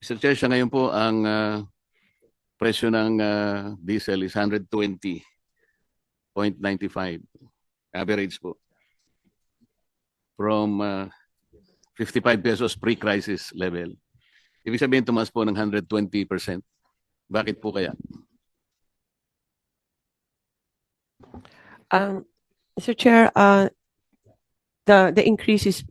Mr. Chair, siya ngayon po ang presyo ng diesel is 120.95 average po. From 55 pesos pre-crisis level. Ibig sabihin tumaas po ng 120%. Bakit po kaya? Mr. Chair, the increase is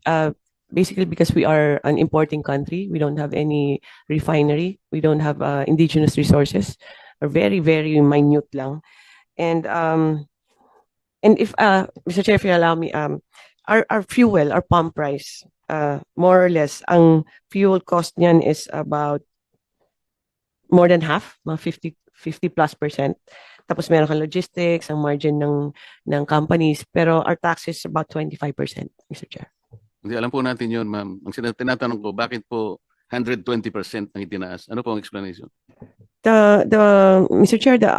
basically because we are an importing country. We don't have any refinery. We don't have indigenous resources, or very, very minute lang. And if Mr. Chair, if you allow me, our fuel, our pump price, more or less, ang fuel cost niyan is about more than half, mga 50+%. Tapos meron kang logistics, ang margin ng companies, pero our tax is about 25%, Mr. Chair. Hindi, alam po natin yun, ma'am. Ang tinatanong ko, bakit po 120% ang itinaas? Ano po ang explanation? Mr. Chair, the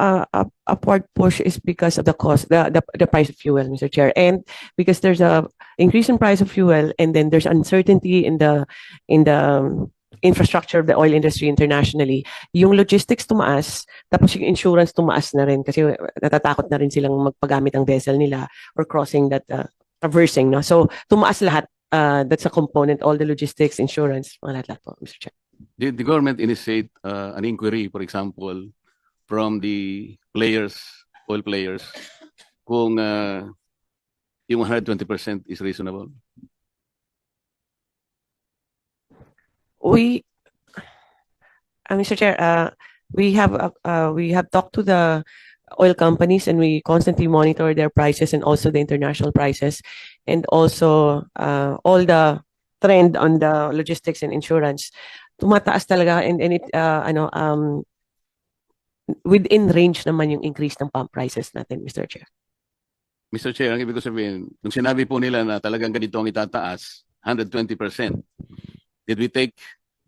upward push is because of the cost, the price of fuel, Mr. Chair, and because there's a increase in price of fuel, and then there's uncertainty in the infrastructure of the oil industry internationally. Yung logistics tumaas, tapos yung insurance tumaas na rin kasi natatakot na rin silang magpagamit ang vessel nila or crossing that traversing, no? So tumaas lahat. That's a component, all the logistics, insurance, mga lahat po, Mr. Chair. Did the government initiate an inquiry, for example, from the players, oil players, kung yung 120% is reasonable? Mr. Chair, we have talked to the oil companies, and we constantly monitor their prices and also the international prices, and also all the trend on the logistics and insurance. Tumataas talaga, and it within range naman yung increase ng pump prices natin, Mr. Chair. Mr. Chair, ang ibig ko sabihin, nung sinabi po nila na talagang ganito ang itataas, 120%, did we take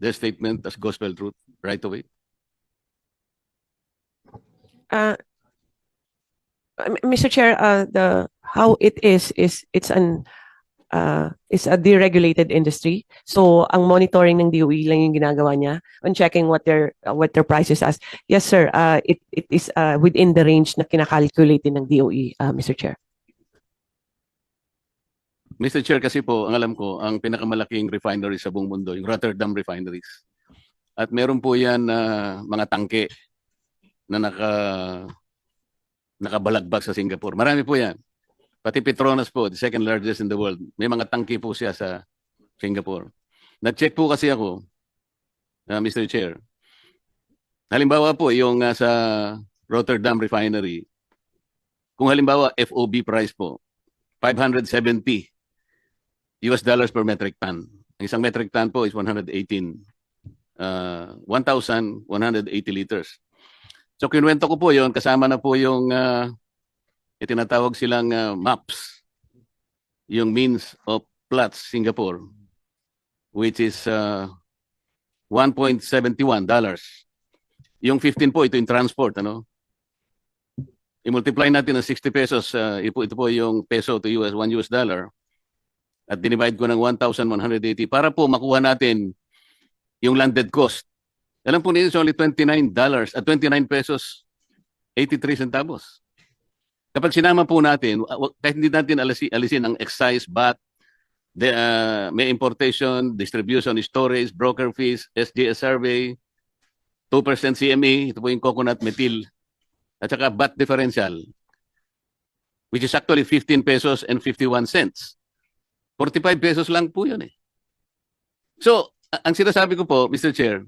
their statement as gospel truth right away? Mr. Chair, how it is it's a deregulated industry. So ang monitoring ng DOE lang yung ginagawa niya on checking what their prices as. Yes, sir. It is within the range na kinakalculate ng DOE, Mr. Chair. Mr. Chair, kasi po, ang alam ko, ang pinakamalaking refinery sa buong mundo, yung Rotterdam refineries. At meron po yan mga tangke na nakabalagbag sa Singapore. Marami po yan. Pati Petronas po, the second largest in the world. May mga tangke po siya sa Singapore. Nag-check po kasi ako, Mr. Chair. Halimbawa po, yung sa Rotterdam refinery, kung halimbawa FOB price po, $570 per metric ton. Ang isang metric ton po is 1,180 liters. So kinuwento ko po yon, kasama na po yung itinatawag silang MAPS, yung means of Platts Singapore, which is $1.71. Yung 15 po, ito yung transport, ano? I-multiply natin ng 60 pesos, ito po yung peso to US, $1 at dinivide ko ng 1,180 para po makuha natin yung landed cost. Alam po ninyo, it's only $29 at 29 pesos 83 centavos. Kapag sinama po natin, kahit hindi natin alisin ang excise, VAT, may importation, distribution, storage, broker fees, SGS survey, 2% CME, ito po yung coconut methyl, at saka VAT differential, which is actually 15 pesos and 51 cents. 45 pesos lang po yun eh. So, ang sinasabi ko po, Mr. Chair,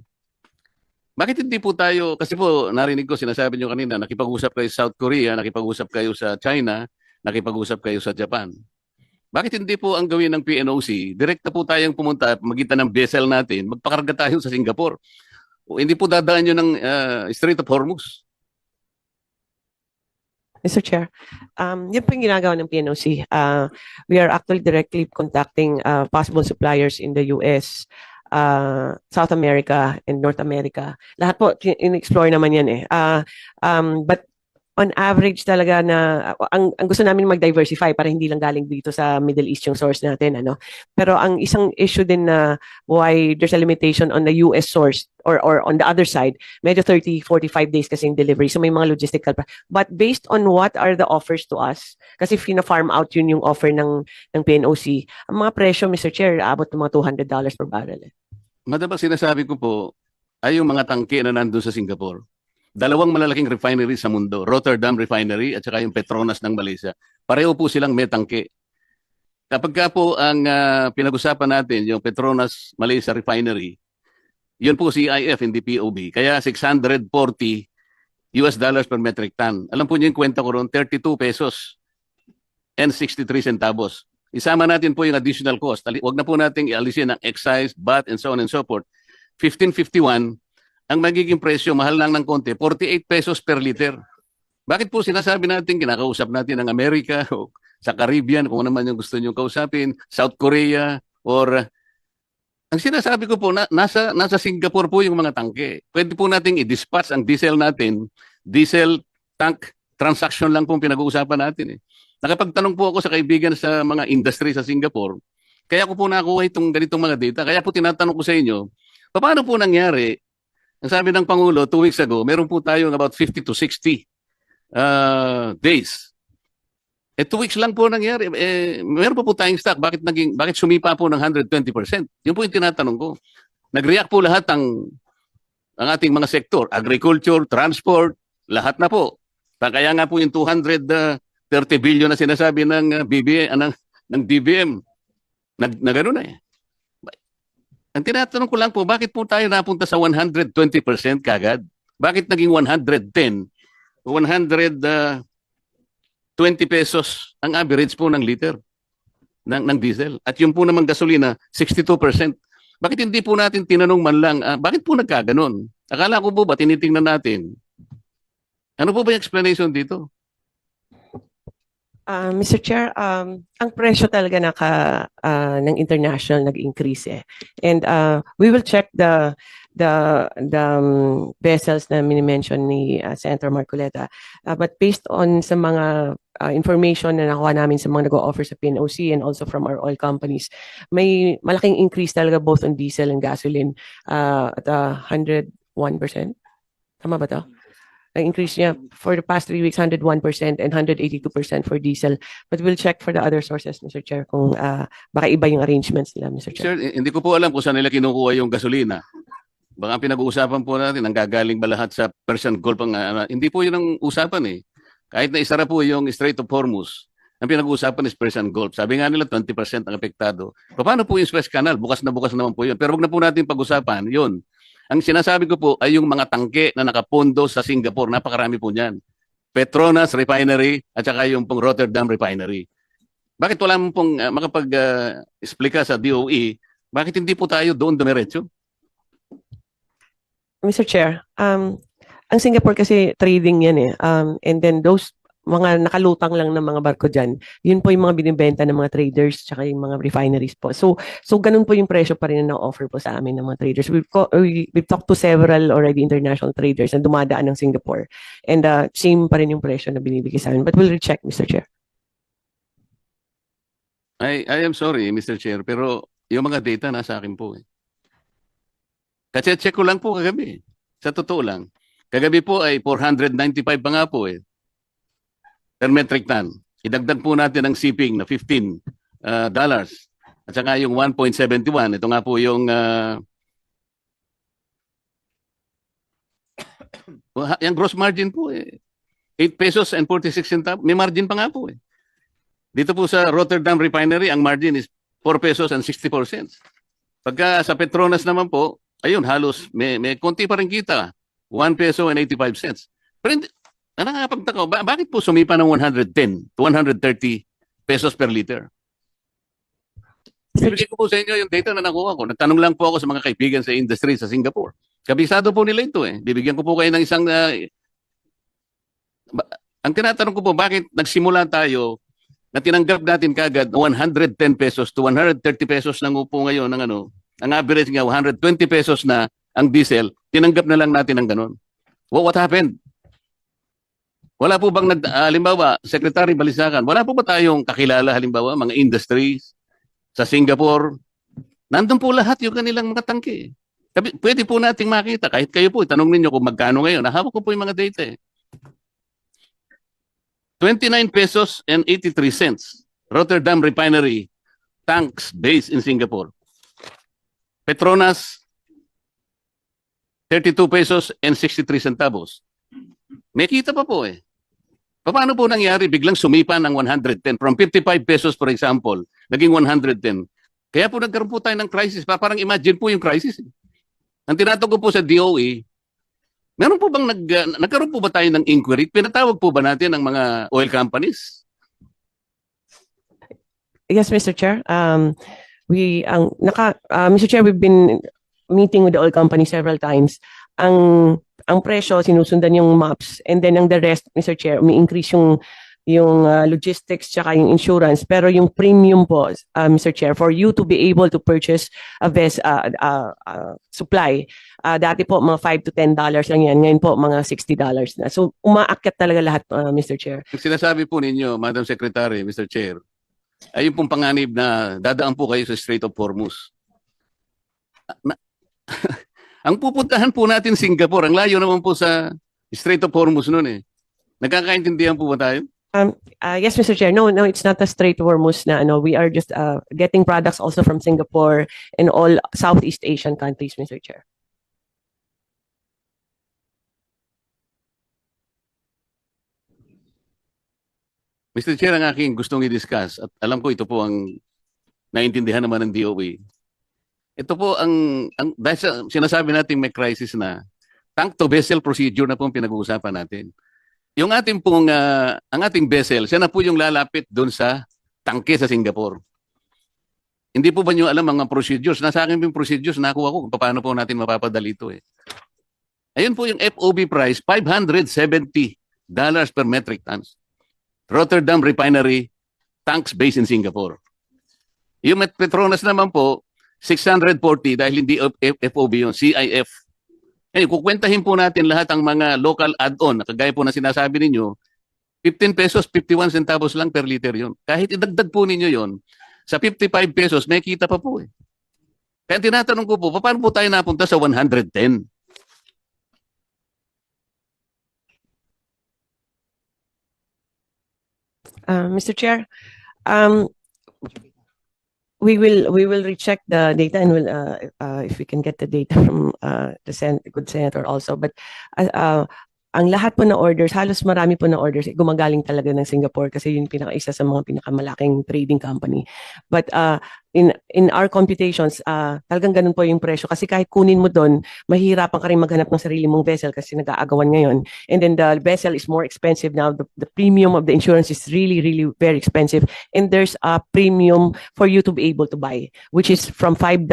bakit hindi po tayo, kasi po narinig ko, sinasabi nyo kanina, nakipag-usap kayo sa South Korea, nakipag-usap kayo sa China, nakipag-usap kayo sa Japan. Bakit hindi po ang gawin ng PNOC, direkta po tayong pumunta, magitan ng vessel natin, magpakarga tayo sa Singapore. O hindi po dadaan nyo ng Strait of Hormuz. Mr. Chair, yun po yung ginagawa ng PNOC. We are actually directly contacting possible suppliers in the US, South America, and North America. Lahat po, in-explore naman yan eh. But On average talaga na ang gusto namin mag-diversify para hindi lang galing dito sa Middle East yung source natin, ano. Pero ang isang issue din na why there's a limitation on the US source or on the other side, medyo 30, 45 days kasi yung delivery. So may mga logistical but based on what are the offers to us, kasi farm out yun yung offer ng PNOC, ang mga presyo, Mr. Chair, abot ng mga $200 per barrel. Madam, ang sinasabi ko po ay yung mga tangke na nandun sa Singapore. Dalawang malalaking refinery sa mundo, Rotterdam Refinery at saka yung Petronas ng Malaysia. Pareho po silang may tangke. Kapag ka po ang pinag-usapan natin, yung Petronas Malaysia Refinery, yun po CIF, hindi POB. Kaya $640 per metric ton. Alam po niyo yung kwenta ko ron, 32 pesos and 63 centavos. Isama natin po yung additional cost. Huwag na po natin ialisin ang excise, VAT, and so on and so forth. 1551, ang magiging presyo, mahal lang ng konti, 48 pesos per liter. Bakit po sinasabi natin, kinakausap natin ang Amerika o sa Caribbean, kung ano man yung gusto nyo kausapin, South Korea, or ang sinasabi ko po, nasa Singapore po yung mga tangke. Pwede po nating i-dispatch ang diesel natin, diesel tank transaction lang po pinag-uusapan natin. Nakapagtanong po ako sa kaibigan sa mga industry sa Singapore, kaya ko po nakuha itong ganitong mga data. Kaya po tinatanong ko sa inyo, paano po nangyari? Ang sabi ng Pangulo 2 weeks ago, meron po tayong about 50 to 60 days. 2 weeks lang po nangyari. Meron pa po tayong stock. Bakit sumipa po ng 120%? Yun po yung tinatanong ko. Nag-react po lahat ang ating mga sektor. Agriculture, transport, lahat na po. Kaya nga po yung 230 billion na sinasabi ng DBM, na gano'n na eh. Ang tinatanong ko lang po, bakit po tayo napunta sa 120% kagad? Bakit naging 110? 120 pesos ang average po ng liter ng diesel. At yung po naman gasolina, 62%. Bakit hindi po natin tinanong man lang, bakit po nagkaganon? Akala ko po ba tinitingnan natin? Ano po ba yung explanation dito? Mr. Chair, ang presyo talaga ng international nag-increase eh. And we will check the vessels na mini-mention ni Senator Marcoleta. But based on sa mga information na nakuha namin sa mga nag-o-offer sa PNOC and also from our oil companies, may malaking increase talaga both on diesel and gasoline at 101%. Tama ba to? Ang increase niya for the past 3 weeks, 101% and 182% for diesel. But we'll check for the other sources, Mr. Chair, kung baka iba yung arrangements nila, Mr. Chair. Sir, hindi ko po alam kung saan nila kinukuha yung gasolina. Baka pinag-uusapan po natin, ang gagaling ba lahat sa Persian Gulf? Hindi po yun ang usapan eh. Kahit na isara po yung Strait of Hormuz, ang pinag-uusapan is Persian Gulf. Sabi nga nila 20% ang apektado. Paano po yung Suez Canal? Bukas na bukas naman po yun. Pero wag na po natin pag-usapan yun. Ang sinasabi ko po ay yung mga tangke na nakapondo sa Singapore. Napakarami po niyan. Petronas Refinery at saka yung pong Rotterdam Refinery. Bakit wala mo pong makapag-explika sa DOE? Bakit hindi po tayo doon dumiretso? Mr. Chair, ang Singapore kasi trading yan eh. And then those mga nakalutang lang ng mga barko dyan, yun po yung mga binibenta ng mga traders tsaka yung mga refineries po. So ganun po yung presyo pa rin na na-offer po sa amin ng mga traders. We've talked to several already international traders na dumadaan ng Singapore. And same pa rin yung presyo na binibigay sa amin. But we'll recheck, Mr. Chair. I am sorry, Mr. Chair, pero yung mga data nasa akin po eh. Kasi check ko lang po kagabi. Sa totoo lang. Kagabi po ay 495 pa nga po eh. Per metric ton. Idagdag po natin ang shipping na $15. At saka yung 1.71. Ito nga po yung yung gross margin po eh. 8 pesos and 46 centavos. May margin pa nga po eh. Dito po sa Rotterdam Refinery, ang margin is 4 pesos and 64 cents. Pagka sa Petronas naman po, ayun, halos may konti pa rin kita. 1 peso and 85 cents. Pero hindi, nakakapagtaka, bakit po sumipa ng 110 to 130 pesos per liter? Bibigay ko po sa inyo yung data na nakuha ko. Nagtanong lang po ako sa mga kaibigan sa industry sa Singapore. Kabisado po nila ito eh. Bibigyan ko po kayo ng isang... ang tinatanong ko po, bakit nagsimula tayo na tinanggap natin kagad 110 pesos to 130 pesos ng upo ngayon ng ang average nga 120 pesos na ang diesel, tinanggap na lang natin ng ganun. What happened? Wala po bang halimbawa, Secretary Balisacan, wala po ba tayong kakilala halimbawa mga industries sa Singapore? Nandun po lahat yung kanilang mga tangke. Pwede po nating makita, kahit kayo po, itanong ninyo kung magkano ngayon. Nahawak ko po yung mga data eh. 29 pesos and 83 cents. Rotterdam Refinery, tanks based in Singapore. Petronas, 32 pesos and 63 centavos. May kita pa po eh. Paano po nangyari biglang sumipa ng 110? From 55 pesos for example, naging 110. Kaya po nagkaroon po tayo ng crisis. Parang imagine po yung crisis. Eh. Ang tinatanong ko po sa DOE, meron po bang nagkaroon po ba tayo ng inquiry? Pinatawag po ba natin ang mga oil companies? Yes, Mr. Chair. Mr. Chair, we've been meeting with the oil company several times. Ang presyo, sinusundan yung maps, and then ang the rest, Mr. Chair, umi-increase yung logistics tsaka yung insurance, pero yung premium po, Mr. Chair, for you to be able to purchase a supply, dati po mga $5 to $10 lang yan, ngayon po mga $60 na. So umaakyat talaga lahat, Mr. Chair. Ang sinasabi po ninyo, Madam Secretary, Mr. Chair, ay yung pong panganib na dadaan po kayo sa Strait of Hormuz. Ang pupuntahan po natin Singapore, ang layo naman po sa Strait of Hormuz noon eh. Nagkakaintindihan po ba tayo? Yes, Mr. Chair. No, it's not a straight Hormuz na ano. We are just getting products also from Singapore and all Southeast Asian countries, Mr. Chair. Mr. Chair, ang aking gustong i-discuss, at alam ko ito po ang naintindihan naman ng DOE. Ito po dahil sinasabi natin may crisis na, tank to vessel procedure na po ang pinag-uusapan natin. Yung ating pong, ang ating vessel, siya na po yung lalapit doon sa tangke sa Singapore. Hindi po ba nyo alam mga procedures? Nasa akin yung procedures, nakuha ko kung paano po natin mapapadali ito eh. Ayun po yung FOB price, $570 per metric tons. Rotterdam Refinery, tanks based in Singapore. Yung Petronas naman po, 640 dahil hindi FOB yun, CIF. Ngayon, kukwentahin po natin lahat ang mga local add-on, kagaya po na sinasabi ninyo, 15 pesos, 51 centavos lang per liter yun. Kahit idagdag po ninyo yun, sa 55 pesos, may kita pa po eh. Kaya tinatanong ko po, paano po tayo napunta sa 110? Mr. Chair, we will recheck the data and will if we can get the data from the good senator also. But ang lahat po na orders, halos marami po na orders, gumagaling talaga ng Singapore kasi yun isa sa mga pinakamalaking trading company. But in our computations, talagang ganun po yung presyo. Kasi kahit kunin mo doon, mahihirapan ka rin maghanap ng sarili mong vessel kasi nag-aagawan ngayon. And then the vessel is more expensive now. The premium of the insurance is really, really very expensive. And there's a premium for you to be able to buy, which is from $5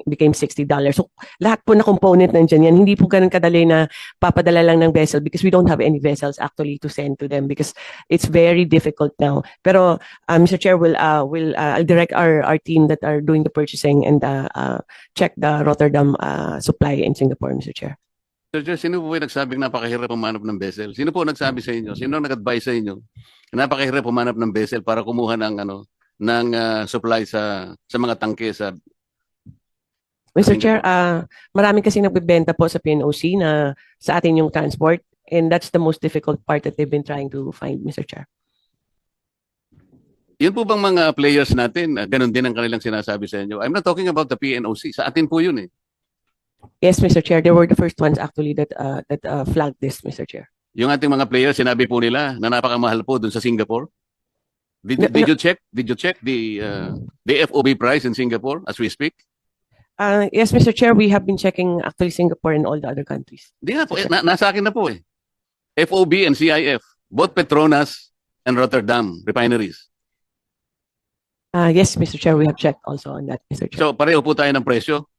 became $60. So lahat po na component nandiyan yan. Hindi po ganun kadali na papadala lang ng vessel because we don't have any vessels actually to send to them because it's very difficult now. Pero Mr. Chair, I'll direct our team that are doing the purchasing and check the Rotterdam supply in Singapore, Mr. Chair. Sir Chair, sino po nagsabing napakahirap pumanap ng vessel? Sino po nagsabi sa inyo? Sino nag-advise sa inyo? Napakahirap pumanap ng vessel para kumuha ng supply sa mga tangke sa Mr. Chair, marami kasi nagbebenta po sa PNOC na sa atin yung transport and that's the most difficult part that they've been trying to find, Mr. Chair. Yun po bang mga players natin, ganun din ang kanilang sinasabi sa inyo? I'm not talking about the PNOC. Sa atin po yun eh. Yes, Mr. Chair. They were the first ones actually that flagged this, Mr. Chair. Yung ating mga players, sinabi po nila na napakamahal po dun sa Singapore. Did you check? Did you check the FOB price in Singapore as we speak? Yes, Mr. Chair. We have been checking actually Singapore and all the other countries. Di nga po, nasa akin na po eh. FOB and CIF, both Petronas and Rotterdam refineries. Yes, Mr. Chair. We have checked also on that, Mr. Chair. So pareho po tayo ng presyo.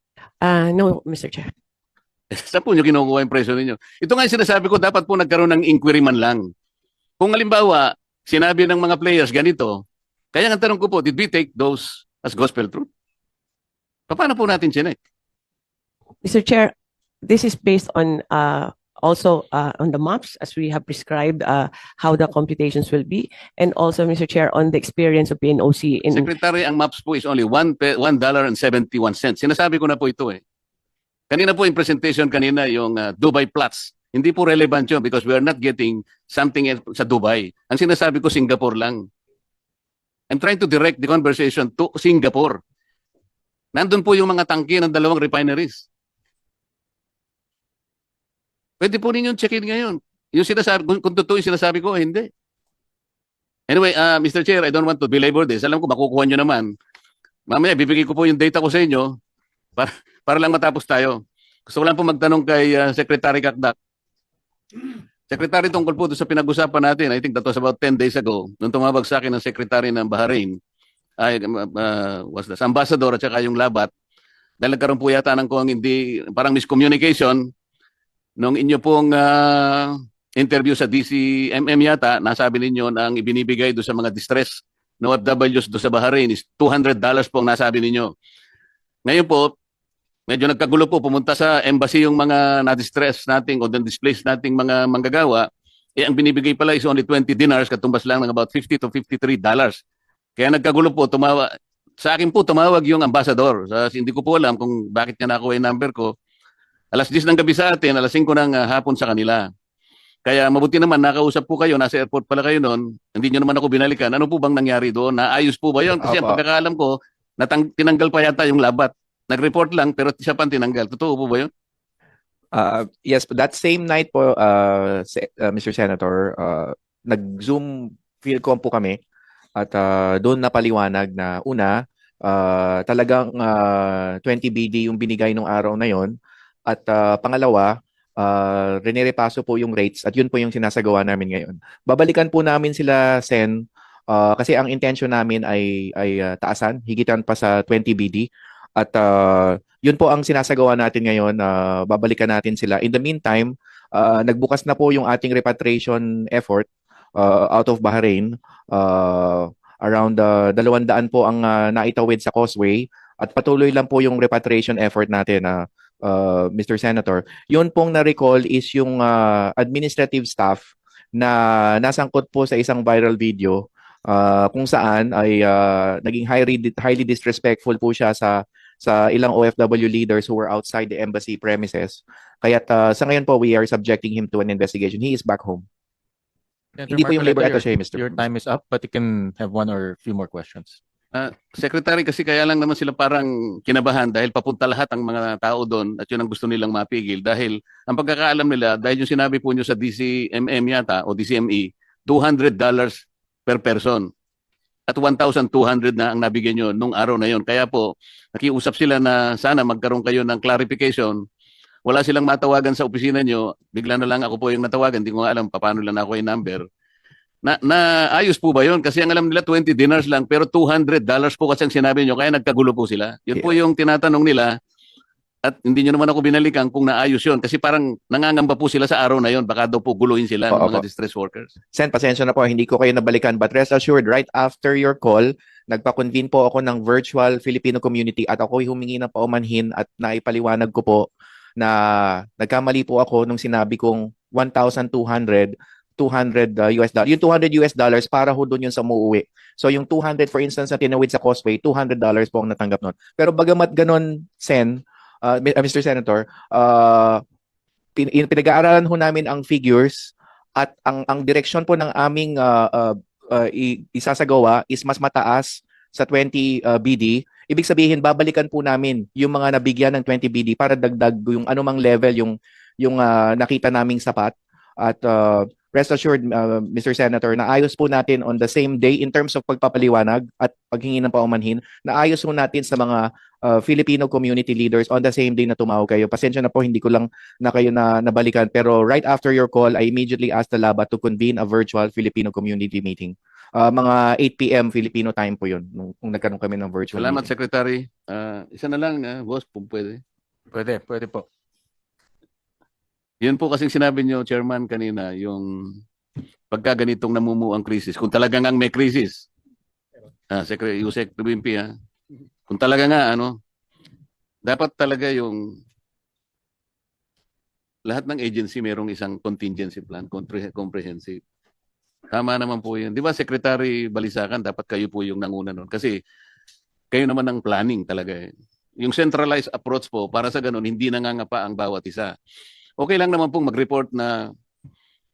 No, Mr. Chair. Saan po nyo kinukuha yung presyo ninyo? Ito nga yung sinasabi ko, dapat po nagkaroon ng inquiry man lang. Kung halimbawa, sinabi ng mga players ganito, kaya ang tanong ko po, did we take those as gospel truth? Paano po natin chinek? Mr. Chair, this is based on also on the maps as we have prescribed how the computations will be, and also, Mr. Chair, on the experience of PNOC in Secretary, ang maps po is only $1.71. Sinasabi ko na po ito eh. Kanina po yung presentation kanina, yung Dubai Plots. Hindi po relevant yun because we are not getting something else sa Dubai. Ang sinasabi ko, Singapore lang. I'm trying to direct the conversation to Singapore. Nandun po yung mga tangke ng dalawang refineries. Pwede po ninyong check-in ngayon. Yung sinasabi, kung totoo yung sinasabi ko, hindi. Anyway, Mr. Chair, I don't want to belabor this. Alam ko, makukuha nyo naman. Mamaya, bibigay ko po yung data ko sa inyo para lang matapos tayo. Gusto ko lang po magtanong kay Secretary Kakdak. Secretary, tungkol po sa pinag-usapan natin, I think that was about 10 days ago, nung tumawag sa akin ng Secretary ng Bahrain, was the ambassador at saka yung labat, dahil nagkaroon po yata ng kung hindi, parang miscommunication, nung inyo pong interview sa DCMM yata, nasabi ninyo na ang ibinibigay do sa mga distress na OFWs do sa Bahrain is $200 po ang nasabi ninyo. Ngayon po, medyo nagkagulo po, pumunta sa embassy yung mga na-distress nating o displaced nating mga manggagawa, ang binibigay pala is only 20 dinars, katumbas lang ng about $50 to $53. Kaya nagkagulo po, sa akin po tumawag yung ambassador. Hindi ko po alam kung bakit niya nakuha yung number ko. Alas 10 ng gabi sa atin, alas 5 ng hapon sa kanila. Kaya mabuti naman, nakausap po kayo, nasa airport pala kayo noon, hindi nyo naman ako binalikan. Ano po bang nangyari doon? Naayos po ba yun? Kasi ang pagkakaalam ko, tinanggal pa yata yung labat. Nag-report lang pero siya pa tinanggal. Totoo po ba yun? Yes, that same night po, Mr. Senator, nag-Zoom Philcom po kami at doon napaliwanag na una, talagang 20 BD yung binigay nung araw na yon at pangalawa, rinirepaso po yung rates at yun po yung sinasagawa namin ngayon. Babalikan po namin sila, Sen, kasi ang intention namin ay taasan, higitan pa sa 20 BD. At yun po ang sinasagawa natin ngayon. Babalikan natin sila. In the meantime, nagbukas na po yung ating repatriation effort out of Bahrain. Around 200 po ang naitawid sa causeway. At patuloy lang po yung repatriation effort natin, Mr. Senator. Yun pong na-recall is yung administrative staff na nasangkot po sa isang viral video kung saan ay naging highly disrespectful po siya sa ilang OFW leaders who were outside the embassy premises. Kaya sa ngayon po, we are subjecting him to an investigation. He is back home. Hindi po yung labor attaché, Mr. Your time is up, but you can have one or few more questions. Secretary, kasi kaya lang naman sila parang kinabahan dahil papunta lahat ang mga tao doon at yun ang gusto nilang mapigil. Dahil ang pagkakaalam nila, dahil yung sinabi po nyo sa DCMM yata o DCME, $200 per person. At 1,200 na ang nabigyan nyo nung araw na yon. Kaya po, nakiusap sila na sana magkaroon kayo ng clarification. Wala silang matawagan sa opisina nyo. Bigla na lang ako po yung natawagan. Hindi ko nga alam paano lang ako yung number. Ayos po ba yon? Kasi ang alam nila 20 dinars lang pero $200 po kasi ang sinabi nyo. Kaya nagkagulo po sila. Yun po yung tinatanong nila. At hindi nyo naman ako binalikan kung naayos yon. Kasi parang nangangamba po sila sa araw na yon. Baka daw po guluhin sila ng mga distress workers. Sen, pasensya na po, hindi ko kayo nabalikan. But rest assured, right after your call, nagpa-convene po ako ng virtual Filipino community at ako'y humingi ng paumanhin at naipaliwanag ko po na nagkamali po ako nung sinabi kong 1,200 US dollars. Yung $200 para ho doon yun sa umuwi. So yung 200 for instance na tinawid sa causeway, $200 po ang natanggap nun. Pero bagamat ganon, Sen, Mr. Senator, pinag-aaralan ho namin ang figures at ang direksyon po ng aming isasagawa is mas mataas sa 20 BD. Ibig sabihin, babalikan po namin yung mga nabigyan ng 20 BD para dagdag yung anumang level yung nakita naming sapat. At rest assured, Mr. Senator, naayos po natin on the same day in terms of pagpapaliwanag at paghingi ng paumanhin, naayos po natin sa mga Filipino community leaders on the same day na tumawag kayo. Pasensya na po, hindi ko lang na kayo nabalikan. Pero right after your call, I immediately asked the LABA to convene a virtual Filipino community meeting. Mga 8 p.m. Filipino time po yun, nung nagkaroon kami ng virtual Salamat, meeting. Secretary. Isa na lang, boss, kung pwede. Pwede po. Yun po kasing sinabi nyo, Chairman, kanina, yung pagka ganitong namumuo ang krisis. Kung talagang ang may krisis, Secretary Yusek Tubimpi, kung talaga nga, dapat talaga yung lahat ng agency merong isang contingency plan, comprehensive. Tama naman po yun. Di ba, Secretary Balisacan, dapat kayo po yung nanguna nun. Kasi kayo naman ang planning talaga eh. Yung centralized approach po, para sa ganun, hindi nangangapa ang bawat isa. Okay lang naman pong mag-report na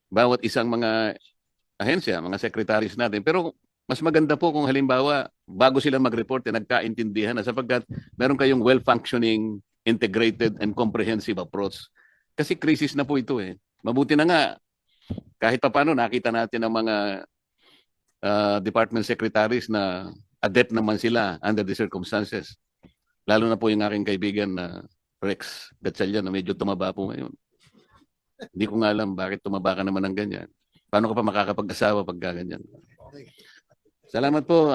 bawat isang mga ahensya, mga secretaries natin. Pero mas maganda po kung halimbawa, bago sila mag-report, nagkaintindihan na sapagkat meron kayong well-functioning, integrated, and comprehensive approach. Kasi crisis na po ito eh. Mabuti na nga, kahit pa paano nakita natin ang mga department secretaries na adept naman sila under the circumstances. Lalo na po yung aking kaibigan na Rex Gatchalian na medyo tumaba po ngayon. Hindi ko nga alam bakit tumaba ka naman ng ganyan. Paano ka pa makakapag-asawa pag ganyan? Salamat po.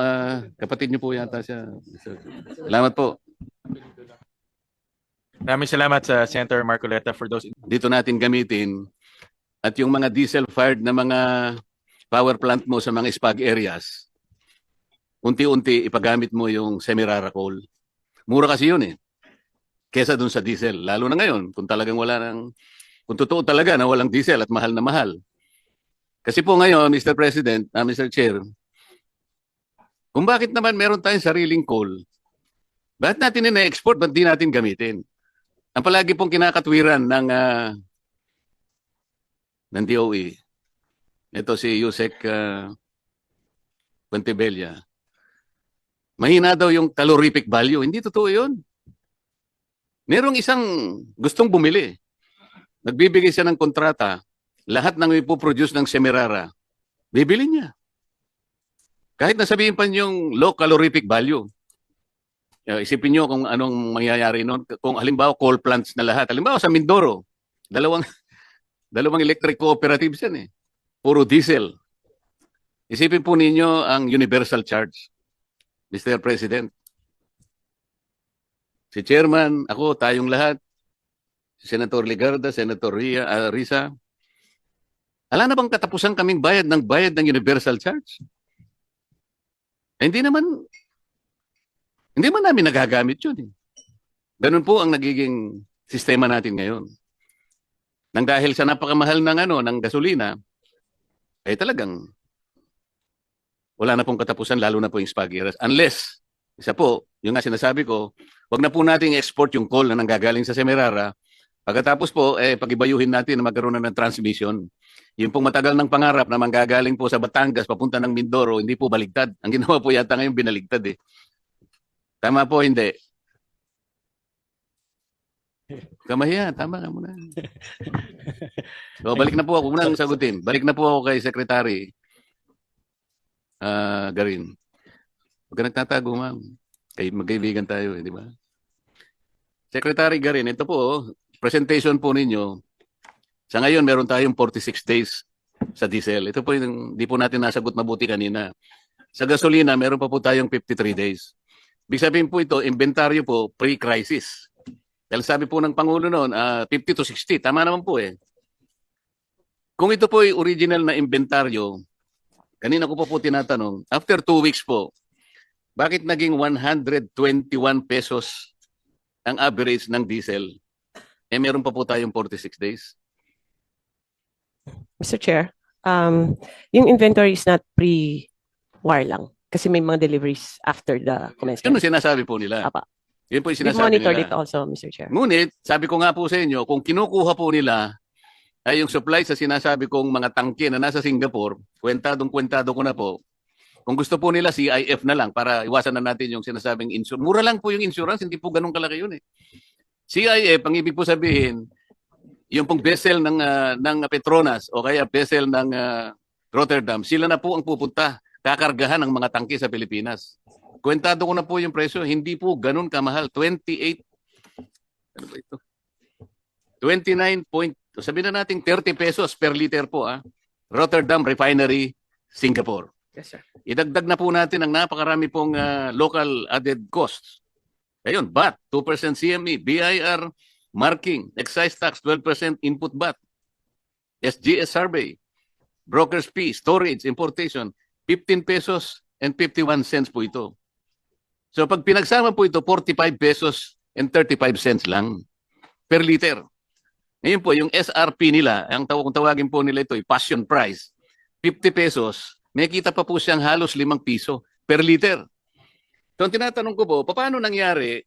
Kapatid niyo po yata siya. Salamat po. Maraming salamat sa Senator Marcoleta for those. Dito natin gamitin at yung mga diesel-fired na mga power plant mo sa mga spag areas, unti-unti ipagamit mo yung Semirara coal. Mura kasi yun eh. Kesa dun sa diesel. Lalo na ngayon, kung talagang wala nang, kung totoo talaga na walang diesel at mahal na mahal. Kasi po ngayon, Mr. President, Mr. Chair, kung bakit naman meron tayong sariling coal, bakit natin ina-export, ba't di natin gamitin? Ang palagi pong kinakatwiran ng DOE, ito si Yusek Puentebella, mahina daw yung calorific value. Hindi totoo yun. Merong isang gustong bumili. Nagbibigay siya ng kontrata. Lahat ng ipoproduce ng Semirara, bibili niya. Kahit nasabihin pa yung low calorific value. Isipin nyo kung anong mangyayari noon. Kung halimbawa coal plants na lahat. Halimbawa sa Mindoro, dalawang electric cooperatives yan eh. Puro diesel. Isipin po ninyo ang universal charge, Mr. President. Si Chairman, ako, tayong lahat, si Senator Ligarda, Senator Risa, ala na bang katapusan kaming bayad ng universal charge? Hindi naman namin nagagamit yun. Ganun po ang nagiging sistema natin ngayon. Nang dahil sa napakamahal ng gasolina, ay talagang wala na pong katapusan, lalo na po yung spag areas. Unless, isa po, yung nga sinasabi ko, wag na po nating export yung coal na nanggagaling sa Semirara. Pagkatapos po, pagibayuhin natin na magkaroon na ng transmission. Yung pong matagal ng pangarap na manggagaling po sa Batangas, papunta ng Mindoro, hindi po baligtad. Ang ginawa po yata ngayon, binaligtad eh. Tama po, hindi. Kamahiya, tama ka muna. So, balik na po ako. Muna ang sagutin. Balik na po ako kay Secretary Garin. Huwag ka nagtatago, ma'am. Magkaibigan tayo, di ba? Secretary Garin, ito po, presentation po ninyo. Sa ngayon, meron tayong 46 days sa diesel. Ito po yung di po natin nasagot mabuti kanina. Sa gasolina, meron pa po tayong 53 days. Ibig sabihin po ito, inventaryo po, pre-crisis. Dahil sabi po ng Pangulo noon, 50 to 60. Tama naman po eh. Kung ito po ay original na inventaryo, kanina ko po tinatanong, after 2 weeks po, bakit naging 121 pesos ang average ng diesel? Meron pa po tayong 46 days. Mr. Chair, yung inventory is not pre-war lang. Kasi may mga deliveries after the Yun commencement. ang sinasabi po nila. Apa. Yun po yung We sinasabi monitor nila. it also, Mr. Chair. Ngunit, sabi ko nga po sa inyo, kung kinukuha po nila ay yung supply sa sinasabi kong mga tangke na nasa Singapore, kwentado ko na po, kung gusto po nila CIF na lang para iwasan na natin yung sinasabing insurance. Mura lang po yung insurance, hindi po ganun kalaki yun eh. CIF, ang ibig po sabihin, yung pong vessel ng Petronas o kaya vessel ng Rotterdam, sila na po ang pupunta, kakargahan ng mga tangke sa Pilipinas. Kwentado ko na po yung presyo, hindi po ganun kamahal. 28, ano ba ito? 29 point, sabihin na natin 30 pesos per liter po. Rotterdam Refinery, Singapore. Yes, sir. Idagdag na po natin ang napakarami pong local added costs. Ayun, VAT, 2% CME, BIR, marking, excise tax, 12% input VAT, SGS survey, broker's fee, storage, importation, 15 pesos and 51 cents po ito. So pag pinagsama po ito, 45 pesos and 35 cents lang per liter. Ngayon po, yung SRP nila, kung tawagin po nila ito, passion price, 50 pesos, may kita pa po siyang halos 5 piso per liter. So, ang tinatanong ko po, paano nangyari,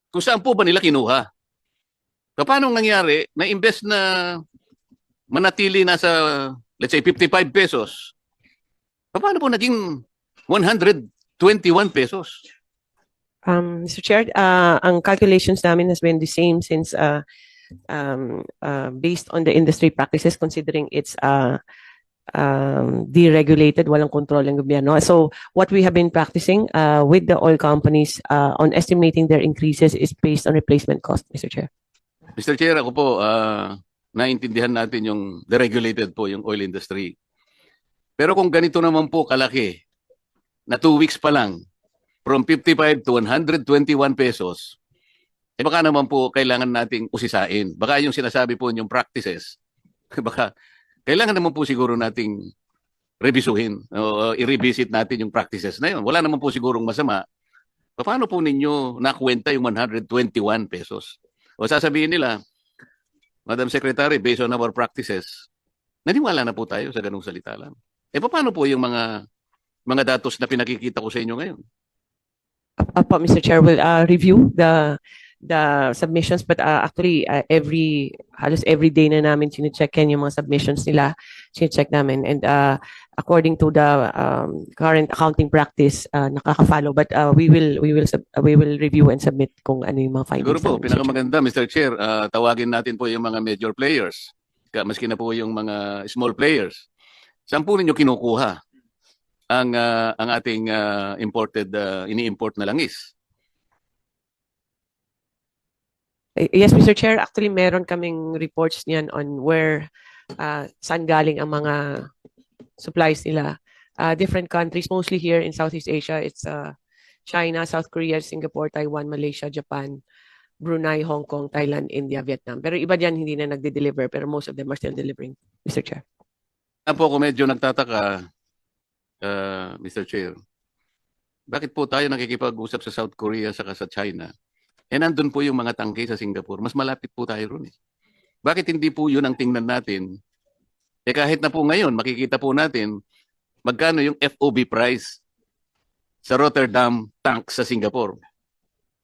kung saan po ba nila kinuha? Paano nangyari na imbes na manatili nasa, let's say, 55 pesos, paano po naging 121 pesos? Mr. Chair, ang calculations namin has been the same since based on the industry practices, considering it's deregulated, walang control ng gobyerno. So what we have been practicing with the oil companies on estimating their increases is based on replacement cost, Mr. Chair. Mr. Chair, ako po, naintindihan natin yung deregulated po yung oil industry. Pero kung ganito naman po kalaki, na 2 weeks pa lang, from 55 to 121 pesos, baka naman po kailangan nating usisain. Baka yung sinasabi po yung practices, baka kailangan naman po siguro nating revisuhin o i-revisit natin yung practices na yun. Wala naman po sigurong masama. Paano po ninyo nakwenta yung 121 pesos? O sasabihin nila, Madam Secretary, based on our practices, naniwala na po tayo sa ganung salita lang. Paano po yung mga datos na pinakikita ko sa inyo ngayon? Apo, Mr. Chair, will review the submissions, but actually halos every day na namin sine-check yung mga submissions nila, sine-check namin, and according to the current accounting practice, nakaka-follow, but we will review and submit kung ano yung mga findings. Siguro po, namin, Mr. Chair. pinakamaganda, Mr. Chair, tawagin natin po yung mga major players, maski na po yung mga small players. Saan po ninyo kinukuha ang ating imported, ini-import na langis? Yes, Mr. Chair, actually meron kaming reports niyan on where saan galing ang mga supplies nila. Different countries, mostly here in Southeast Asia, it's China, South Korea, Singapore, Taiwan, Malaysia, Japan, Brunei, Hong Kong, Thailand, India, Vietnam. Pero iba diyan hindi na nagde-deliver, pero most of them are still delivering, Mr. Chair. Po ako medyo nagtataka, Mr. Chair. Bakit po tayo nakikipag-usap sa South Korea saka sa China? Nandun po yung mga tangke sa Singapore. Mas malapit po tayo ron eh. Bakit hindi po yun ang tingnan natin? Kahit na po ngayon, makikita po natin magkano yung FOB price sa Rotterdam tank sa Singapore.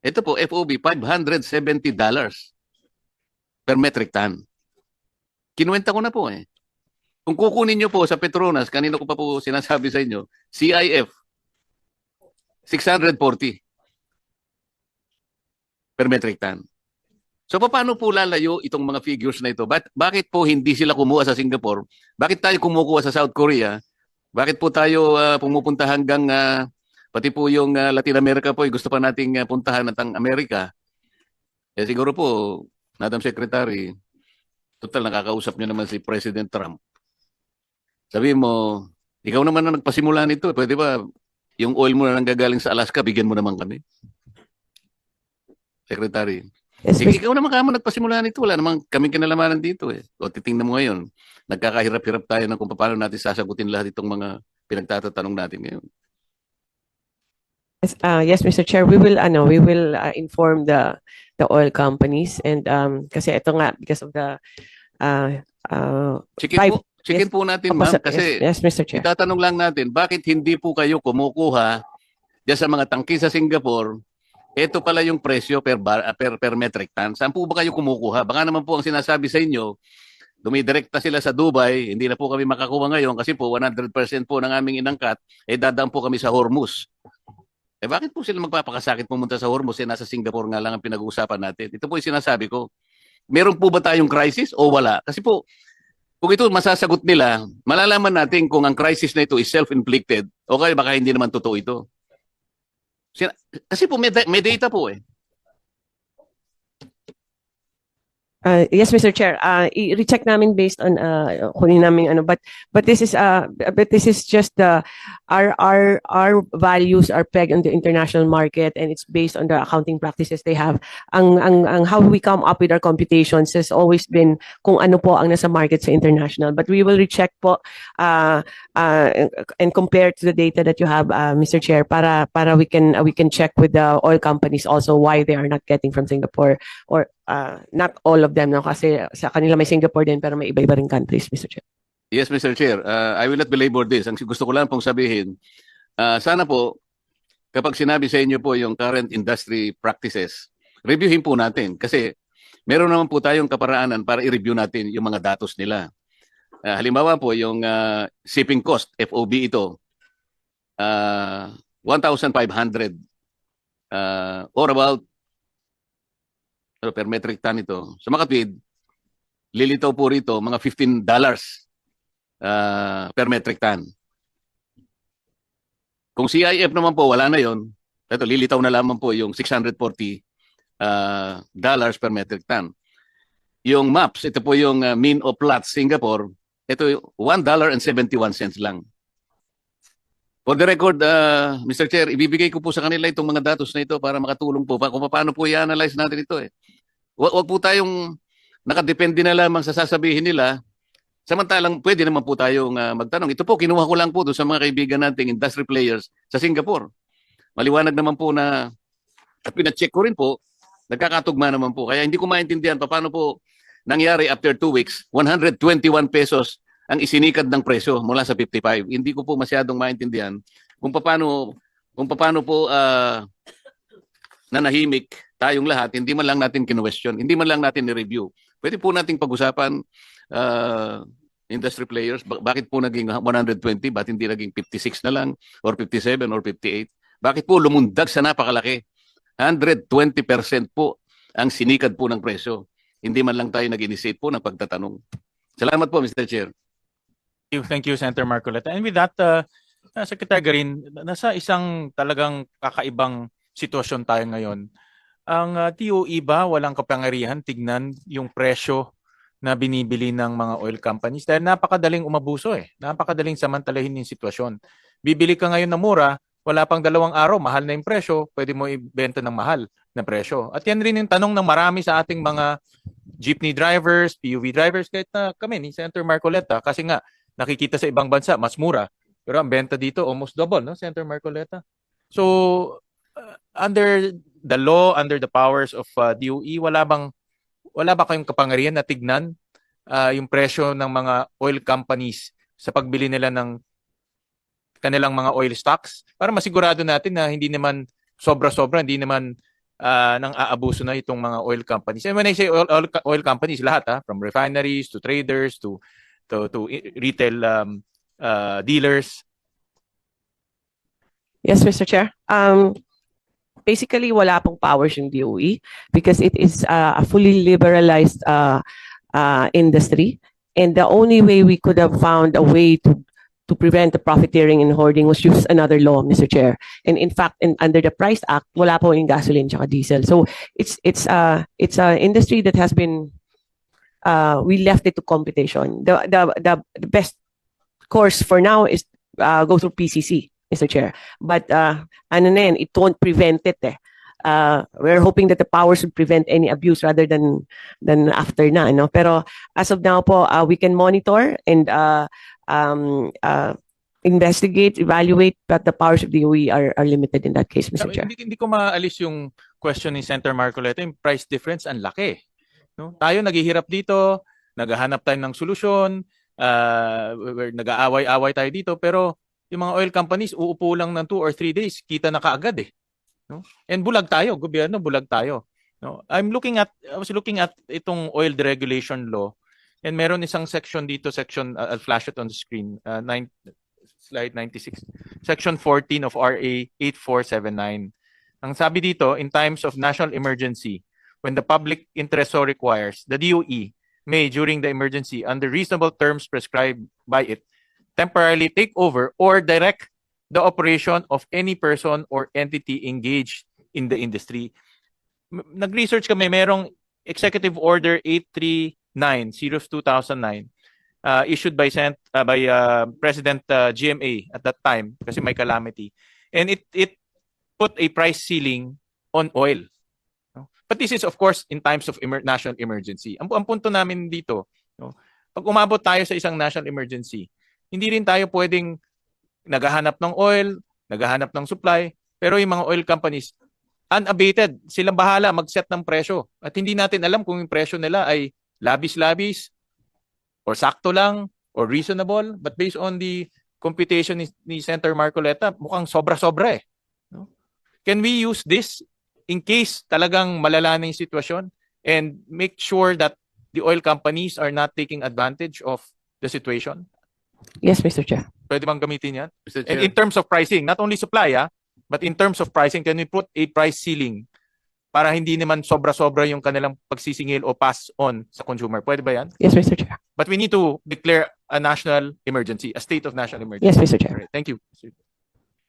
Ito po, FOB, $570 per metric ton. Kinuwenta ko na po eh. Kung kukunin nyo po sa Petronas, kanino ko pa po sinasabi sa inyo, CIF, 640 per metric ton. So paano po lalayo itong mga figures na ito? Bakit po hindi sila kumuha sa Singapore? Bakit tayo kumukuha sa South Korea? Bakit po tayo pumupunta hanggang pati po yung Latin America po, gusto pa nating puntahan at ang Amerika? Siguro po, Madam Secretary, total nakakausap niyo naman si President Trump. Sabi mo, ikaw naman na nagpasimula nito. Pwede ba yung oil mo na nanggagaling sa Alaska, bigyan mo naman kami? Secretary. Yes, Ikaw naman kamo nagpasimula nito. Wala namang kaming kinalamanan dito eh. O titingnan mo ngayon, nagkakahirap-hirap tayo ng kung paano natin sasagutin lahat itong mga pinagtatatanong natin ngayon. Yes, Mr. Chair, we will inform the oil companies, and kasi ito nga, because of the Chicken po natin, ma'am, kasi yes, Mr. Chair. itatanong lang natin, bakit hindi po kayo kumukuha diyan sa mga tangki sa Singapore? Ito pala yung presyo per metric ton. Saan po ba kayo kumukuha? Baka naman po ang sinasabi sa inyo, dumidirekta sila sa Dubai, hindi na po kami makakuha ngayon kasi po 100% po ng aming inangkat, dadaan po kami sa Hormuz. Bakit po sila magpapakasakit pumunta sa Hormuz? Nasa Singapore nga lang ang pinag-uusapan natin. Ito po yung sinasabi ko. Meron po ba tayong crisis o wala? Kasi po, kung ito masasagot nila, malalaman natin kung ang crisis na ito is self-inflicted o kaya baka hindi naman totoo ito. Kasi po may data po eh. Yes, Mr. Chair. I-recheck namin based on kunin namin but this is just our values are pegged on the international market, and it's based on the accounting practices they have. Ang how we come up with our computations has always been kung ano po ang nasa market sa international, but we will recheck po and compare to the data that you have, Mr. Chair, para we can check with the oil companies also why they are not getting from Singapore or not all of them, no? Kasi sa kanila may Singapore din, pero may iba-iba rin countries, Mr. Chair. Yes, Mr. Chair. I will not belabor this. Ang gusto ko lang pong sabihin, sana po, kapag sinabi sa inyo po yung current industry practices, reviewin po natin. Kasi meron naman po tayong kaparaanan para i-review natin yung mga datos nila. Halimbawa po, yung shipping cost, FOB ito, 1,500 or about per metric ton ito. Sa makatwid, lilitaw po rito mga $15 per metric ton. Kung CIF naman po, wala na yon. Ito, lilitaw na lamang po yung $640 dollars per metric ton. Yung MAPS, ito po yung mean of Platts Singapore, ito $1.71 lang. For the record, Mr. Chair, ibibigay ko po sa kanila itong mga datos na ito para makatulong po kung paano po i-analyze natin ito. Huwag po tayong nakadepende na lamang sa sasabihin nila. Samantalang pwede naman po tayong magtanong. Ito po, kinuha ko lang po doon sa mga kaibigan nating industry players sa Singapore. Maliwanag naman po na at pina-check ko rin po, nagkakatugma naman po. Kaya hindi ko maintindihan paano po nangyari after 2 weeks, 121 pesos ang isinikad ng presyo mula sa 55. Hindi ko po masyadong maintindihan kung paano po nanahimik tayong lahat, hindi man lang natin kinu-question, hindi man lang natin ni-review. Pwede po nating pag-usapan industry players, bakit po naging 120, bakit hindi naging 56 na lang, or 57 or 58? Bakit po lumundag sa napakalaki? 120% po ang sinikad po ng presyo. Hindi man lang tayo nag-initiate po ng pagtatanong. Salamat po, Mr. Chair. Thank you, Senator Marcoleta. And with that, Secretary Garin, nasa isang talagang kakaibang sitwasyon tayo ngayon. Ang DOE ba walang kapangyarihan tignan yung presyo na binibili ng mga oil companies? Dahil napakadaling umabuso Napakadaling samantalahin yung sitwasyon. Bibili ka ngayon na mura, wala pang 2 araw, mahal na yung presyo, pwede mo ibenta ng mahal na presyo. At yan rin yung tanong ng marami sa ating mga jeepney drivers, PUV drivers, kahit na kami ni Senator Marcoleta, kasi nga nakikita sa ibang bansa mas mura, pero ang benta dito almost double, no, Senator Marcoleta? So under the law, under the powers of DOE, wala ba kayong kapangyarihan na tignan yung presyo ng mga oil companies sa pagbili nila ng kanilang mga oil stocks para masigurado natin na hindi naman sobra-sobra, hindi naman nang aabuso na itong mga oil companies. And when I say oil companies, lahat from refineries to traders to retail dealers. Yes, Mr. Chair. Basically, wala pong powers yung DOE because it is a fully liberalized industry. And the only way we could have found a way to prevent the profiteering and hoarding was use another law, Mr. Chair. And in fact, under the Price Act, wala po yung gasoline tsaka diesel. So it's an industry that has been we left it to competition. The best course for now is go through PCC, Mr. Chair. But it won't prevent it. We're hoping that the powers would prevent any abuse rather than after na. No? Pero as of now po, we can monitor and investigate, evaluate, but the powers of the DOE are limited in that case, Mr. Chair. Hindi ko maalis yung question ni Senator Marcoleta, yung price difference ang laki. No? Tayo naghihirap dito, naghahanap tayo ng solusyon, nag-aaway-away tayo dito, pero yung mga oil companies uupo lang ng 2 or 3 days, kita na kaagad no? And bulag tayo, gobyerno, bulag tayo. No? I was looking at itong oil deregulation law, and meron isang section dito, I'll flash it on the screen, slide 96, section 14 of RA 8479. Ang sabi dito, in times of national emergency, when the public interest so requires, the DOE may, during the emergency, under reasonable terms prescribed by it, temporarily take over or direct the operation of any person or entity engaged in the industry. Nag-research kami, merong Executive Order 839/2009 issued by President GMA at that time kasi may calamity. And it put a price ceiling on oil. But this is of course in times of national emergency. Ang punto namin dito, pag umabot tayo sa isang national emergency, hindi rin tayo pwedeng naghahanap ng oil, naghahanap ng supply, pero yung mga oil companies unabated. Silang bahala mag-set ng presyo. At hindi natin alam kung yung presyo nila ay labis-labis or sakto lang or reasonable. But based on the computation ni Senator Marcoleta, mukhang sobra-sobra eh. No? Can we use this in case talagang malala na yung sitwasyon and make sure that the oil companies are not taking advantage of the situation? Yes, Mr. Chair. Pwede bang gamitin yan? Mr. And Chair, in terms of pricing, not only supply, but in terms of pricing, can we put a price ceiling para hindi naman sobra-sobra yung kanilang pagsisingil o pass on sa consumer? Pwede ba yan? Yes, Mr. Chair. But we need to declare a national emergency, a state of national emergency. Yes, Mr. Chair. Alright, thank you.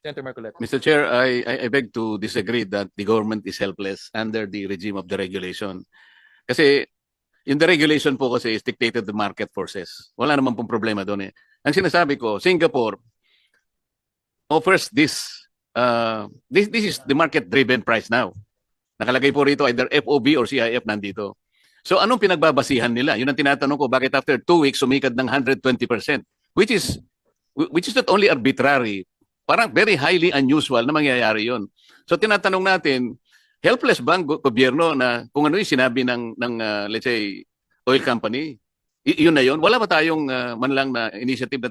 Senator Marcoleta. Mr. Chair, I beg to disagree that the government is helpless under the regime of the regulation. Kasi yung the regulation po kasi is dictated the market forces. Wala naman pong problema doon eh. Ang sinasabi ko, Singapore offers this is the market-driven price now. Nakalagay po rito either FOB or CIF nandito. So anong pinagbabasihan nila? Yun ang tinatanong ko, bakit after 2 weeks sumikat ng 120%? Which is not only arbitrary, parang very highly unusual na mangyayari yun. So tinatanong natin, helpless ba ang gobyerno na kung ano yung sinabi ng let's say, oil company? Yun na yun. Wala ba tayong man lang na initiative na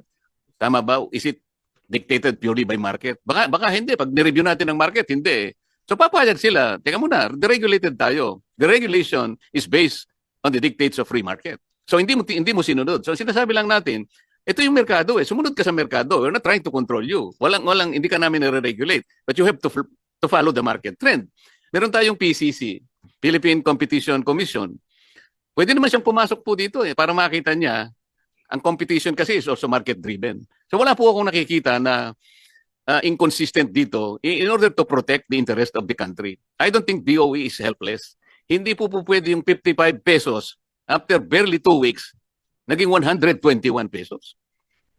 tama ba? Is it dictated purely by market? Baka hindi. Pag nireview natin ng market, hindi. So papayag sila. Teka muna, deregulated tayo. The regulation is based on the dictates of free market. So hindi mo sinunod. So sinasabi lang natin, ito yung merkado eh. Sumunod ka sa merkado. We're not trying to control you. Hindi ka namin nare-regulate. But you have to follow the market trend. Meron tayong PCC, Philippine Competition Commission. Pwede naman siyang pumasok po dito eh para makita niya ang competition kasi is also market-driven. So wala po akong nakikita na inconsistent dito in order to protect the interest of the country. I don't think DOE is helpless. Hindi po pwede yung 55 pesos after barely 2 weeks, naging 121 pesos.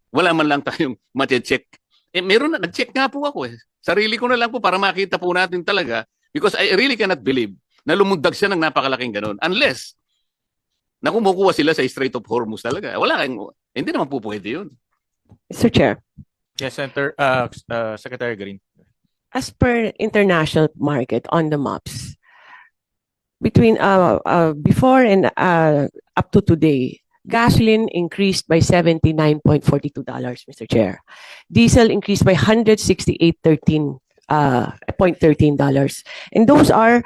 Wala man lang tayong ma-check. Meron na, nag-check nga po ako eh. Sarili ko na lang po para makita po natin talaga because I really cannot believe na lumundag siya ng napakalaking ganun. Unless na kumukuha sila sa Strait of Hormuz talaga. Hindi naman po pwede yun. Mr. Chair, Yes, Senator, Secretary Green. as per international market on the maps, between before and up to today, gasoline increased by $79.42, Mr. Chair. Diesel increased by $168.13. $0.13. And those are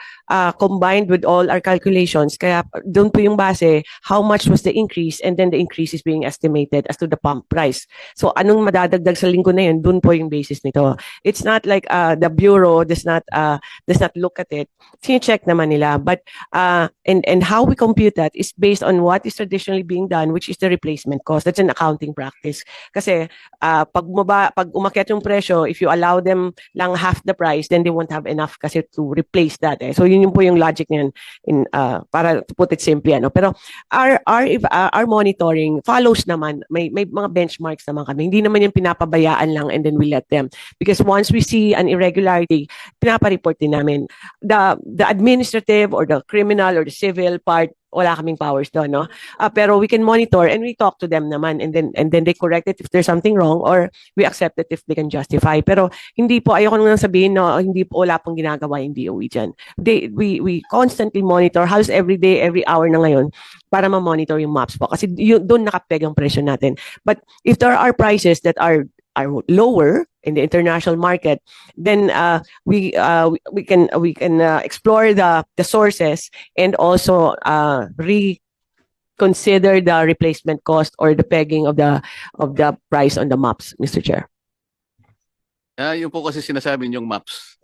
combined with all our calculations. Kaya doon po yung base, how much was the increase, and then the increase is being estimated as to the pump price. So anong madadagdag sa linggo na yun, doon po yung basis nito. It's not like the Bureau does not look at it. Sine-check naman nila. But and how we compute that is based on what is traditionally being done, which is the replacement cost. That's an accounting practice. Kasi pag umakyat yung presyo, if you allow them lang half the price, then they won't have enough kasi to replace that. So yun yung po yung logic niyan para to put it simply. Pero our monitoring follows naman. May mga benchmarks naman kami. Hindi naman yung pinapabayaan lang and then we let them. Because once we see an irregularity, pinapa-report din namin. The administrative or the criminal or the civil part, wala kaming powers doon, no? Pero we can monitor and we talk to them naman and then they correct it if there's something wrong or we accept it if they can justify. Pero hindi po, ayoko nang sabihin, no, hindi po, wala pong ginagawa yung DOE dyan. We constantly monitor, halos every day, every hour na ngayon, para ma-monitor yung maps po. Kasi doon nakapeg ang presyo natin. But if there are prices that are lower in the international market, then we can explore the sources and also reconsider the replacement cost or the pegging of the price on the maps, Mr. Chair. Yung po kasi sinasabi niyong maps.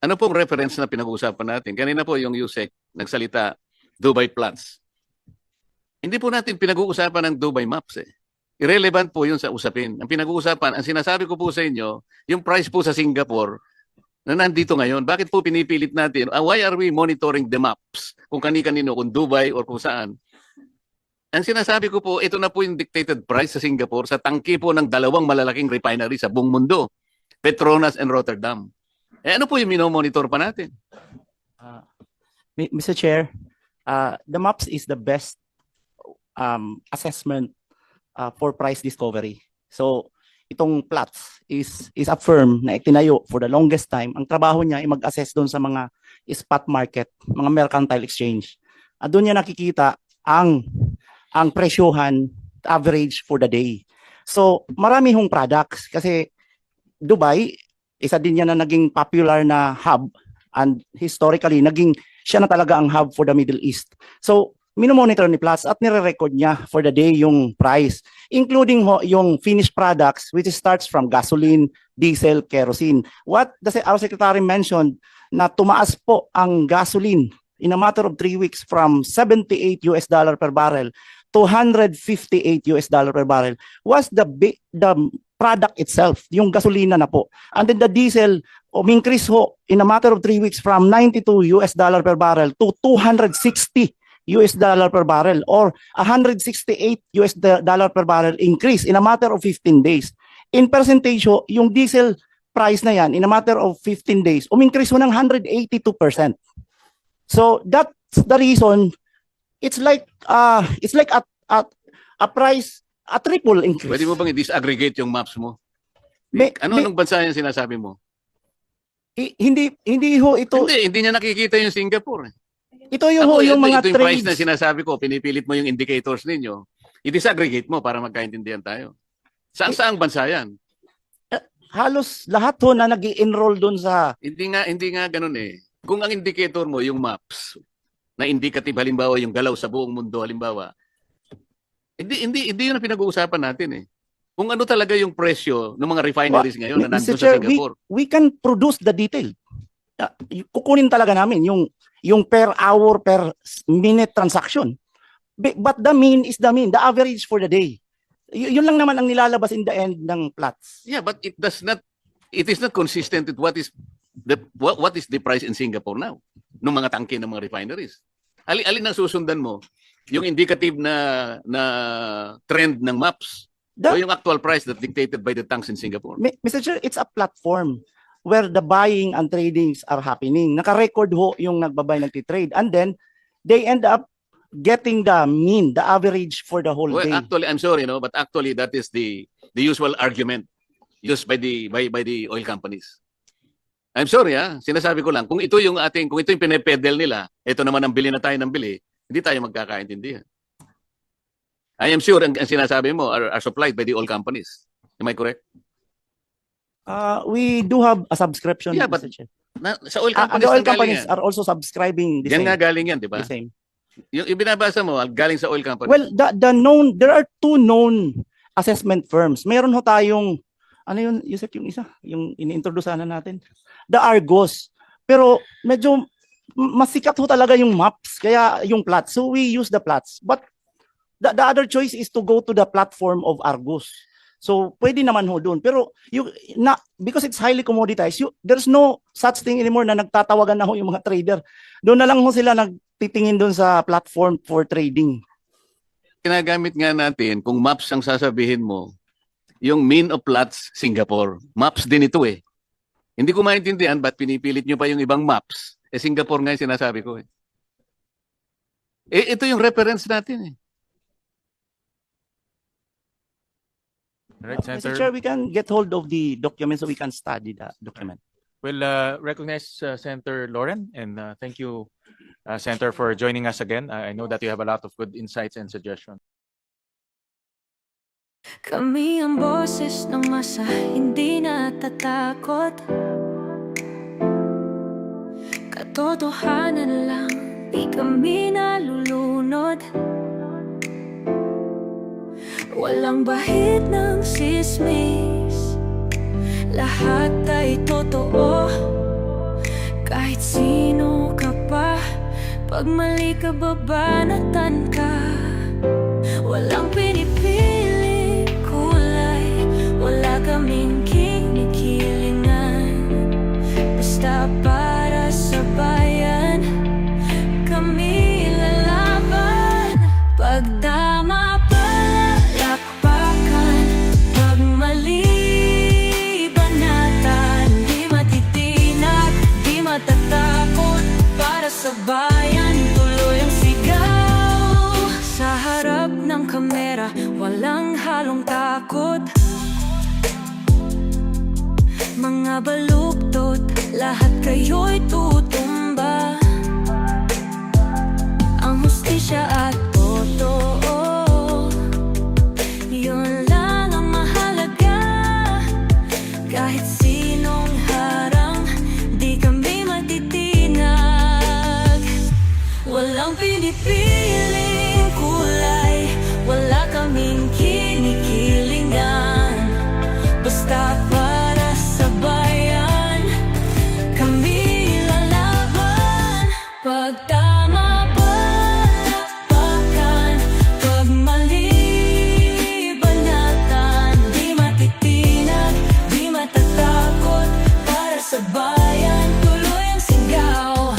Ano pong reference na pinag-uusapan natin? Kanina po yung USEC nagsalita, Dubai Plans. Hindi po natin pinag-uusapan ng Dubai Maps eh. Irrelevant po yun sa usapin. Ang pinag-uusapan, ang sinasabi ko po sa inyo, yung price po sa Singapore na nandito ngayon, bakit po pinipilit natin? Why are we monitoring the maps? Kung kani-kanino, kung Dubai or kung saan. Ang sinasabi ko po, ito na po yung dictated price sa Singapore sa tangke po ng dalawang malalaking refinery sa buong mundo, Petronas and Rotterdam. Ano po yung minomonitor pa natin? Mr. Chair, the MAPS is the best assessment for price discovery. So itong Platts is a firm na itinayo for the longest time. Ang trabaho niya ay mag-assess doon sa mga spot market, mga mercantile exchange. At doon niya nakikita ang presyohan average for the day. So, marami hong products kasi Dubai, isa din yan na naging popular na hub and historically, siya na talaga ang hub for the Middle East. So, minomonitor ni Platts at nire-record niya for the day yung price, including yung finished products which starts from gasoline, diesel, kerosene. What our secretary mentioned na tumaas po ang gasoline in a matter of 3 weeks from $78 per barrel to $158 per barrel was the product itself, yung gasolina na po. And then the diesel increase ho in a matter of 3 weeks from $92 per barrel to $260 per barrel or $168 per barrel increase in a matter of 15 days. In percentage ho, yung diesel price na yan in a matter of 15 days, increase ho ng 182%. So that's the reason it's like a price, a triple increase. Pwede mo bang i-disaggregate yung maps mo? Anong bansa yung sinasabi mo? Hindi ho ito. Hindi niya nakikita yung Singapore. Ito yung mga ito yung price trades. na sinasabi ko, pinipilit mo yung indicators ninyo. I-disaggregate mo para magkaintindihan tayo. Saang bansa yan? Halos lahat ho na nag-i-enroll doon sa Hindi nga ganun eh. Kung ang indicator mo yung maps na indicative halimbawa yung galaw sa buong mundo halimbawa, hindi yun ang pinag-uusapan natin eh. Kung ano talaga yung presyo ng mga refineries ngayon na nandun sa Singapore. We can produce the detail. Kukunin talaga namin yung per hour, per minute transaction. But the mean is the mean, the average for the day. Yun lang naman ang nilalabas in the end ng Platts. Yeah, but it is not consistent with what is the price in Singapore now ng mga tangke ng mga refineries. Alin ang susundan mo? Yung indicative na trend ng maps o yung actual price that dictated by the tanks in Singapore? Mr. Chair, it's a platform where the buying and tradings are happening. Naka-record ho yung nagbabay, nagtitrade. And then, they end up getting the mean, the average for the whole Well, day. actually, I'm sorry, but actually that is the usual argument used by the oil companies. I'm sorry, sinasabi ko lang, kung ito yung pinepedal nila, ito naman ang bili na tayo ng bili, hindi tayo magkakaintindihan. I am sure ang sinasabi mo are supplied by the oil companies. Am I correct? We do have a subscription, Yeah, but Mr. Chair. Sa oil The companies, oil nang galing companies yan. are also subscribing the Yan same. nga galing yan, di ba? The same. Yung ibinabasa mo, galing sa oil company. Well, there are two known assessment firms. Meron ho tayong, ano yun, Yusek, yung isa, yung ini-introduce na natin, the Argos. Pero medyo mas sikat ho talaga yung maps, kaya yung Platts. So we use the Platts. But the other choice is to go to the platform of Argos. So pwede naman ho doon. Pero because it's highly commoditized, there's no such thing anymore na nagtatawagan na ho yung mga trader. Doon na lang ho sila nagtitingin doon sa platform for trading. Ginagamit nga natin, kung maps ang sasabihin mo, yung mean of Platts, Singapore. Maps din ito eh. Hindi ko maintindihan ba't pinipilit nyo pa yung ibang maps. Singapore nga yung sinasabi ko eh. Ito yung reference natin eh. Right, Mr. Senator. Chair, we can get hold of the document so we can study the document. We'll recognize Senator Lauren and thank you, Senator, for joining us again. I know that you have a lot of good insights and suggestions. Kami ang boses ng masa, hindi natatakot. Katotohanan lang, di kami nalulunod. Walang bahid ng sismis, lahat ay totoo. Kahit sino ka pa, pag mali ka babanatan ka. Walang pinipili kulay, wala kaming kinikilingan. Basta para sa bayan, kami lalaban. Pagdama palakpakan, pag mali banatan. Di matitinag, di matatakot, para sa bayan tuloy ang sigaw. Sa harap ng kamera, walang halong takot. mga baluktot, lahat kayo'y tutumba. Ang hustisya at totoo, yun lang ang mahalaga. Kahit sinong harang, di kami matitinag. Walang pinipiling kulay, wala kaming kinikilingan. Basta para sa bayan, kami lalaban. Pag tama palakpakan, pag mali banatan, di matitinag, di matatakot. Para sa bayan, tuloy ang sigaw.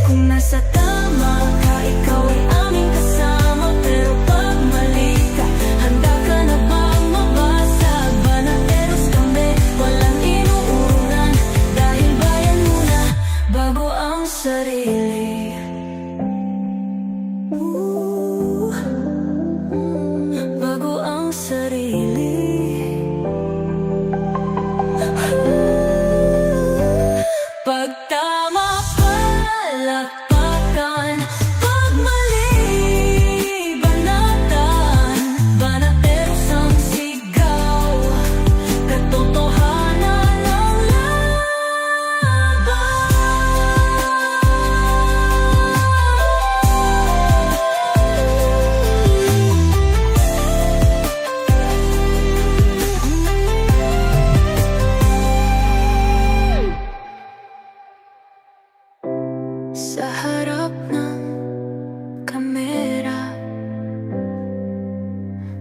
Kung nasa tama ka, ikaw ay aming kasama. Pero pag mali ka, handa ka na bang mabasag? Banateros kami, walang inuuran. Dahil bayan muna, bago ang sarili. Bago ang sarili. Pag tama palakpakan, pag mali banatan, banateros ang sigaw. Katotohanan ang sa harap ng kamera,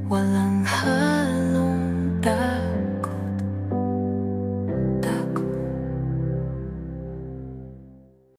walang